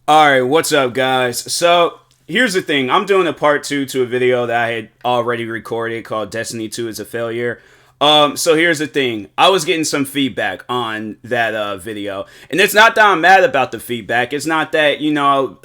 Alright, what's up guys? So, here's the thing. I'm doing a part 2 to a video that I had already recorded called Destiny 2 is a Failure. So here's the thing. I was getting some feedback on that video. And it's not that I'm mad about the feedback. It's not that,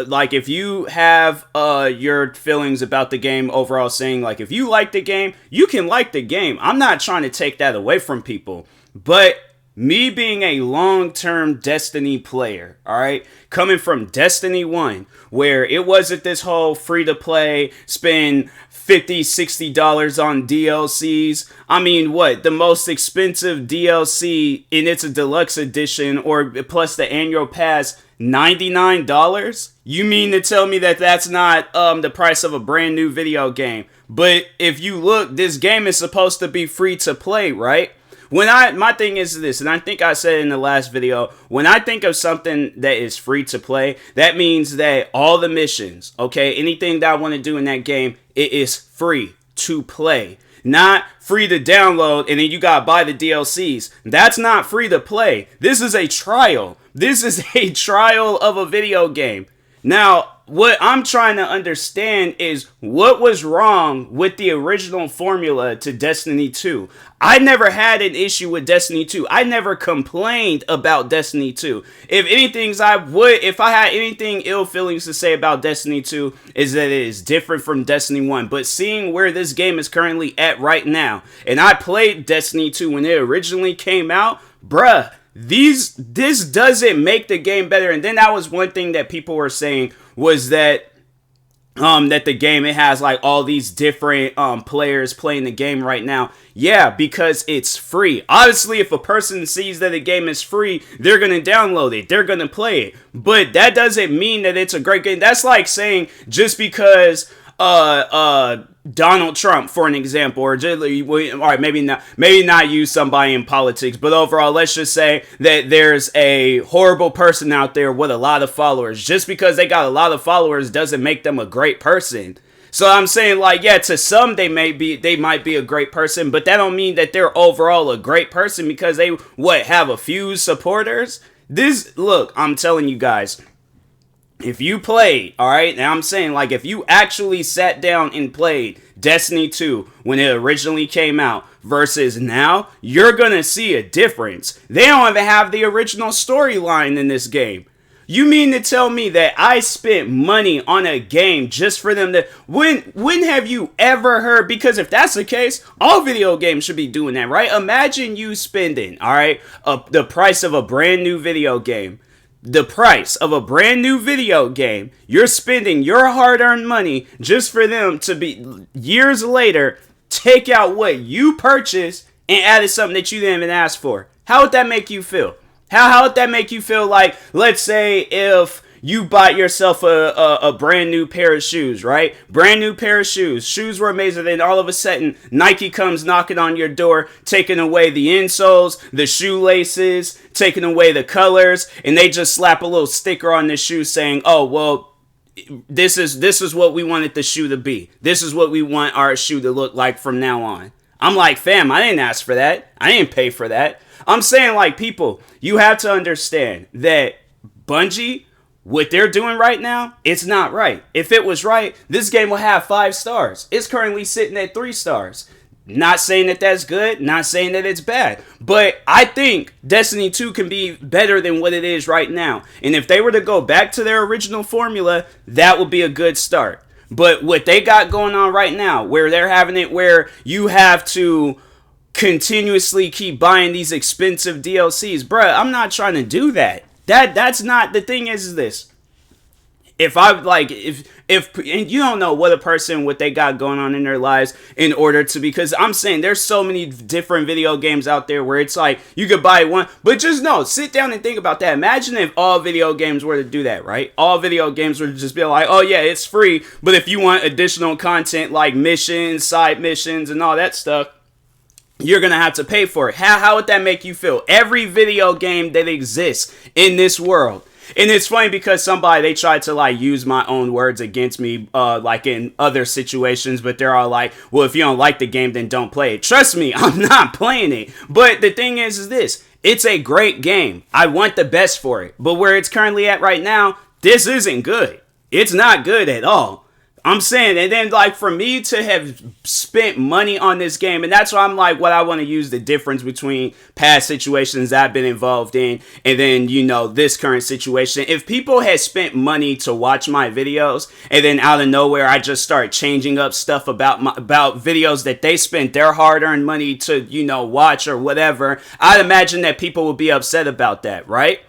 like if you have your feelings about the game overall saying, like if you like the game, you can like the game. I'm not trying to take that away from people. But me being a long-term Destiny player, alright, coming from Destiny 1, where it wasn't this whole free-to-play, spend $50, $60 on DLCs. I mean, what? The most expensive DLC, and it's a deluxe edition, or plus the annual pass, $99? You mean to tell me that that's not the price of a brand new video game? But if you look, this game is supposed to be free to play, right? My thing is this, and I think I said in the last video, when I think of something that is free to play, that means that all the missions, okay, anything that I want to do in that game, it is free to play. Not free to download, and then you gotta buy the DLCs. That's not free to play. This is a trial. This is a trial of a video game. Now, what I'm trying to understand is what was wrong with the original formula to Destiny 2. I never had an issue with Destiny 2. I never complained about Destiny 2. If if I had anything ill feelings to say about Destiny 2 is that it is different from Destiny 1. But seeing where this game is currently at right now, and I played Destiny 2 when it originally came out, bruh, this doesn't make the game better. And then that was one thing that people were saying was that that the game, it has like all these different players playing the game right now. Yeah, because it's free. Obviously, if a person sees that a game is free, they're gonna download it, they're gonna play it. But that doesn't mean that it's a great game. That's like saying just because Donald Trump, for an example, or just, all right, maybe not use somebody in politics, but overall, let's just say that there's a horrible person out there with a lot of followers. Just because they got a lot of followers doesn't make them a great person. So I'm saying, like, yeah, to some they might be a great person, but that don't mean that they're overall a great person because they have a few supporters. Look, I'm telling you guys. If you played, alright, now I'm saying, like, if you actually sat down and played Destiny 2 when it originally came out versus now, you're gonna see a difference. They don't even have the original storyline in this game. You mean to tell me that I spent money on a game just for them to... When have you ever heard... Because if that's the case, all video games should be doing that, right? Imagine you spending, alright, the price of a brand new video game. The price of a brand new video game, you're spending your hard-earned money just for them to be, years later, take out what you purchased and added something that you didn't even ask for. How would that make you feel? How would that make you feel? Like, let's say if you bought yourself a brand new pair of shoes, right? Brand new pair of shoes. Shoes were amazing. Then all of a sudden, Nike comes knocking on your door, taking away the insoles, the shoelaces, taking away the colors, and they just slap a little sticker on the shoe saying, oh, well, this is what we wanted the shoe to be. This is what we want our shoe to look like from now on. I'm like, fam, I didn't ask for that. I didn't pay for that. I'm saying, like, people, you have to understand that Bungie, what they're doing right now, it's not right. If it was right, this game will have 5 stars. It's currently sitting at 3 stars. Not saying that that's good, not saying that it's bad. But I think Destiny 2 can be better than what it is right now. And if they were to go back to their original formula, that would be a good start. But what they got going on right now, where they're having it where you have to continuously keep buying these expensive DLCs, bruh, I'm not trying to do that. That's not, the thing is this. If and you don't know what they got going on in their lives in order to, because I'm saying there's so many different video games out there where it's like you could buy one, but just sit down and think about that. Imagine if all video games were to do that, right? All video games were to just be like, oh yeah, it's free, but if you want additional content like missions, side missions, and all that stuff, you're going to have to pay for it. How would that make you feel? Every video game that exists in this world. And it's funny because they tried to use my own words against me like in other situations, but they're all like, well, if you don't like the game, then don't play it. Trust me, I'm not playing it. But the thing is this, it's a great game. I want the best for it. But where it's currently at right now, this isn't good. It's not good at all. I'm saying, and then like for me to have spent money on this game, and that's why I'm like, what I want to use the difference between past situations I've been involved in and then, you know, this current situation. If people had spent money to watch my videos and then out of nowhere I just start changing up stuff about videos that they spent their hard-earned money to, you know, watch or whatever, I'd imagine that people would be upset about that, right?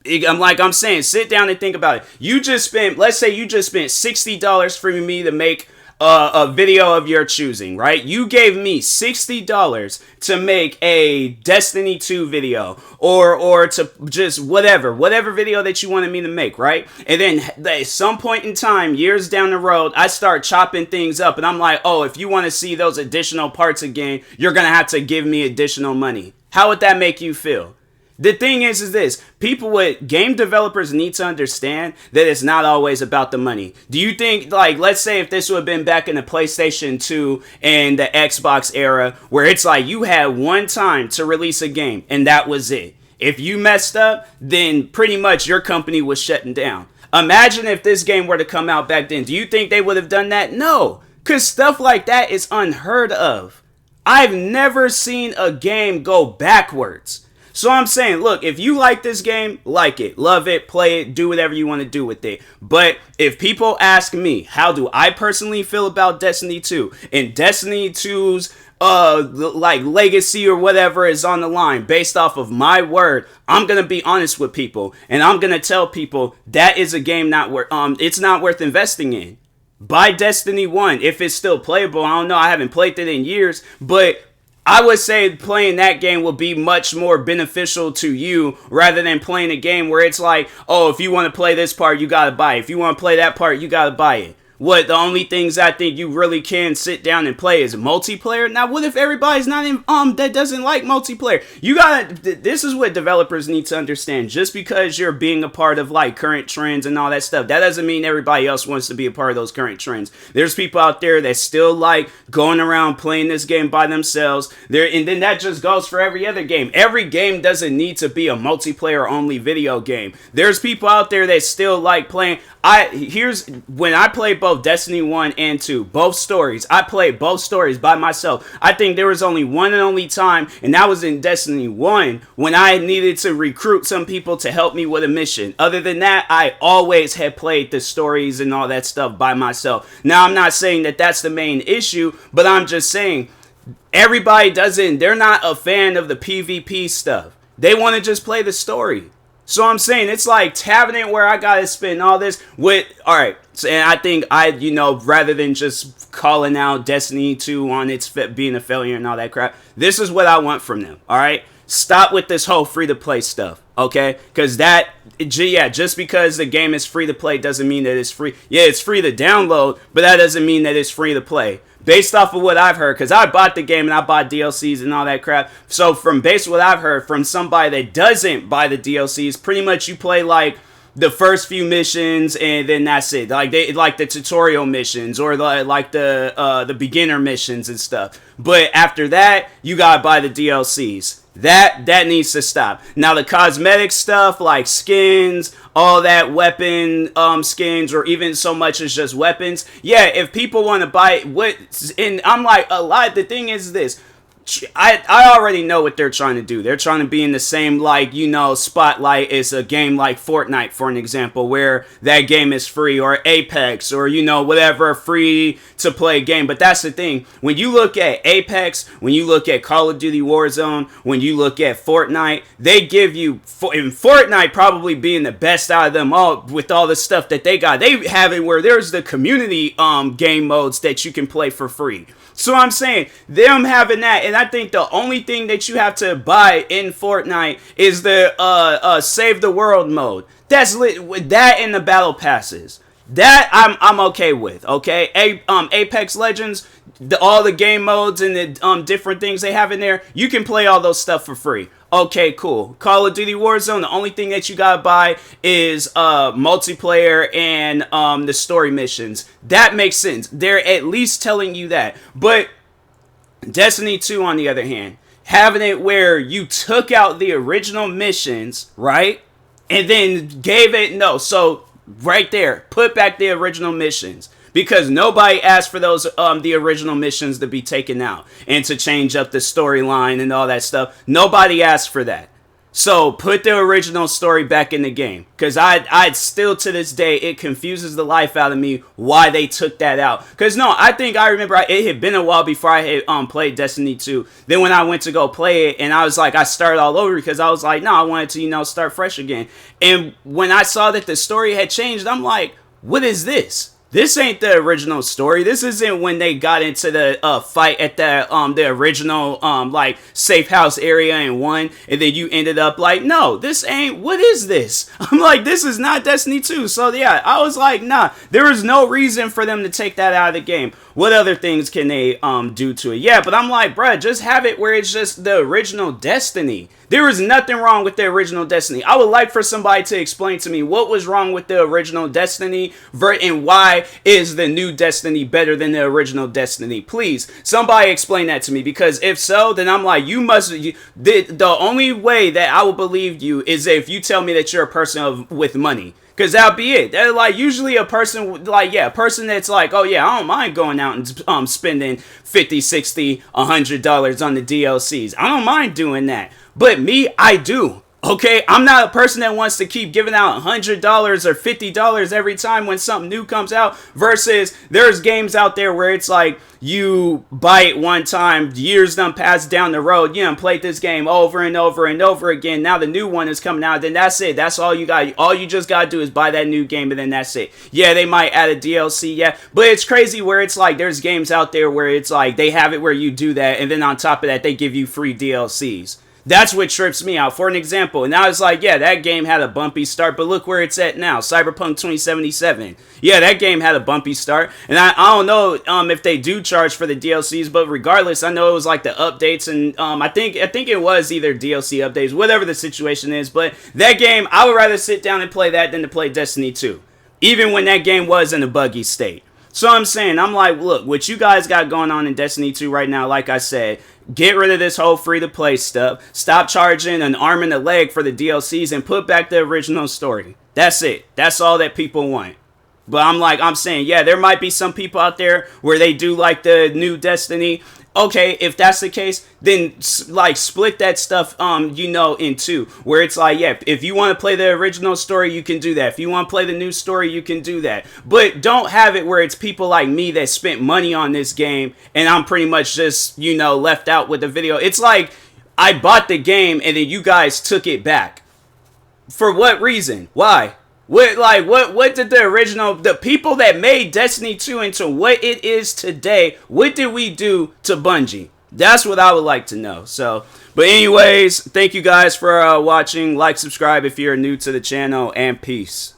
I'm saying, sit down and think about it. Let's say you just spent $60 for me to make a video of your choosing, right? You gave me $60 to make a Destiny 2 video or to just whatever video that you wanted me to make, right? And then at some point in time, years down the road, I start chopping things up and I'm like, oh, if you want to see those additional parts again, you're going to have to give me additional money. How would that make you feel? The thing is this, game developers need to understand that it's not always about the money. Do you think, like, let's say if this would have been back in the PlayStation 2 and the Xbox era, where it's like you had one time to release a game and that was it. If you messed up, then pretty much your company was shutting down. Imagine if this game were to come out back then. Do you think they would have done that? No, because stuff like that is unheard of. I've never seen a game go backwards. So I'm saying, look, if you like this game, like it, love it, play it, do whatever you want to do with it. But if people ask me, how do I personally feel about Destiny 2? And Destiny 2's like legacy or whatever is on the line based off of my word, I'm going to be honest with people. And I'm going to tell people that is a game it's not worth investing in. Buy Destiny 1 if it's still playable. I don't know. I haven't played it in years, but I would say playing that game will be much more beneficial to you rather than playing a game where it's like, oh, if you want to play this part, you got to buy it. If you want to play that part, you got to buy it. What, the only things I think you really can sit down and play is multiplayer? Now, what if everybody's not that doesn't like multiplayer? This is what developers need to understand. Just because you're being a part of like current trends and all that stuff, that doesn't mean everybody else wants to be a part of those current trends. There's people out there that still like going around playing this game by themselves. And then that just goes for every other game. Every game doesn't need to be a multiplayer only video game. There's people out there that still like playing. When I played both Destiny 1 and 2, both stories, I played both stories by myself. I think there was only one and only time, and that was in Destiny 1, when I needed to recruit some people to help me with a mission. Other than that, I always had played the stories and all that stuff by myself. Now, I'm not saying that that's the main issue, but I'm just saying they're not a fan of the PvP stuff. They want to just play the story. So I'm saying it's like having it where I gotta spend all this alright, and I think rather than just calling out Destiny 2 on its being a failure and all that crap, this is what I want from them, alright? Stop with this whole free-to-play stuff, okay? Because just because the game is free-to-play doesn't mean that it's free. Yeah, it's free to download, but that doesn't mean that it's free to play. Based off of what I've heard, because I bought the game and I bought DLCs and all that crap. So based on what I've heard from somebody that doesn't buy the DLCs, pretty much you play like the first few missions and then that's it. Like the tutorial missions or the beginner missions and stuff. But after that, you gotta buy the DLCs. That needs to stop. Now the cosmetic stuff like skins, all that weapon skins, or even so much as just weapons. Yeah, if people want to buy it, and I'm like, the thing is this. I already know what they're trying to do. They're trying to be in the same, spotlight as a game like Fortnite, for an example, where that game is free, or Apex, or, whatever free to play game. But that's the thing. When you look at Apex, when you look at Call of Duty Warzone, when you look at Fortnite, they give you, in Fortnite probably being the best out of them all with all the stuff that they got. They have it where there's the community game modes that you can play for free. So I'm saying, them having that, and I think the only thing that you have to buy in Fortnite is the Save the World mode. That's lit. That and the battle passes. That I'm okay with, okay? Apex Legends, all the game modes and the different things they have in there, you can play all those stuff for free. Okay, cool. Call of Duty Warzone, the only thing that you gotta buy is multiplayer and the story missions. That makes sense. They're at least telling you that. But Destiny 2, on the other hand, having it where you took out the original missions, right? And then gave it, so Right there. Put back the original missions. Because nobody asked for those the original missions to be taken out and to change up the storyline and all that stuff. Nobody asked for that. So put the original story back in the game. Because I'd still to this day, it confuses the life out of me why they took that out. Because no, I remember it had been a while before I had played Destiny 2. Then when I went to go play it, and I was like, I started all over because I was like, no, I wanted to, start fresh again. And when I saw that the story had changed, I'm like, what is this? This ain't the original story. This isn't when they got into the fight at the original like safe house area and won, and then you ended up like, no, this ain't. What is this? I'm like, this is not Destiny 2. So yeah, I was like, nah, there is no reason for them to take that out of the game. What other things can they do to it? Yeah, but I'm like, bruh, just have it where it's just the original Destiny. There is nothing wrong with the original Destiny. I would like for somebody to explain to me what was wrong with the original Destiny and why is the new Destiny better than the original Destiny. Please, somebody explain that to me, because if so, then I'm like, the only way that I will believe you is if you tell me that you're a person with money. Because that'll be it. They're like, usually a person, like, yeah, a person that's like, oh yeah, I don't mind going out and spending $50, $60, $100 on the DLCs. I don't mind doing that. But me, I do. Okay, I'm not a person that wants to keep giving out $100 or $50 every time when something new comes out, versus there's games out there where it's like you buy it one time, years done passed down the road, played this game over and over and over again. Now the new one is coming out, then that's it. That's all you got. All you just got to do is buy that new game, and then that's it. Yeah, they might add a DLC, yeah, but it's crazy where it's like there's games out there where it's like they have it where you do that, and then on top of that, they give you free DLCs. That's what trips me out. For an example, and I was like, yeah, that game had a bumpy start, but look where it's at now. Cyberpunk 2077. Yeah, that game had a bumpy start, and I don't know if they do charge for the DLCs, but regardless, I know it was like the updates, and I think it was either DLC updates, whatever the situation is, but that game, I would rather sit down and play that than to play Destiny 2, even when that game was in a buggy state. So I'm saying, I'm like, look, what you guys got going on in Destiny 2 right now, like I said, get rid of this whole free-to-play stuff. Stop charging an arm and a leg for the DLCs and put back the original story. That's it. That's all that people want. But I'm saying, yeah, there might be some people out there where they do like the new Destiny. Okay, if that's the case, then like split that stuff, in two, where it's like, yeah, if you want to play the original story, you can do that. If you want to play the new story, you can do that. But don't have it where it's people like me that spent money on this game and I'm pretty much just, left out with the video. It's like I bought the game and then you guys took it back. For what reason? Why? What did the people that made Destiny 2 into what it is today, what did we do to Bungie? That's what I would like to know. So, but anyways, thank you guys for watching. Like, subscribe if you're new to the channel, and peace.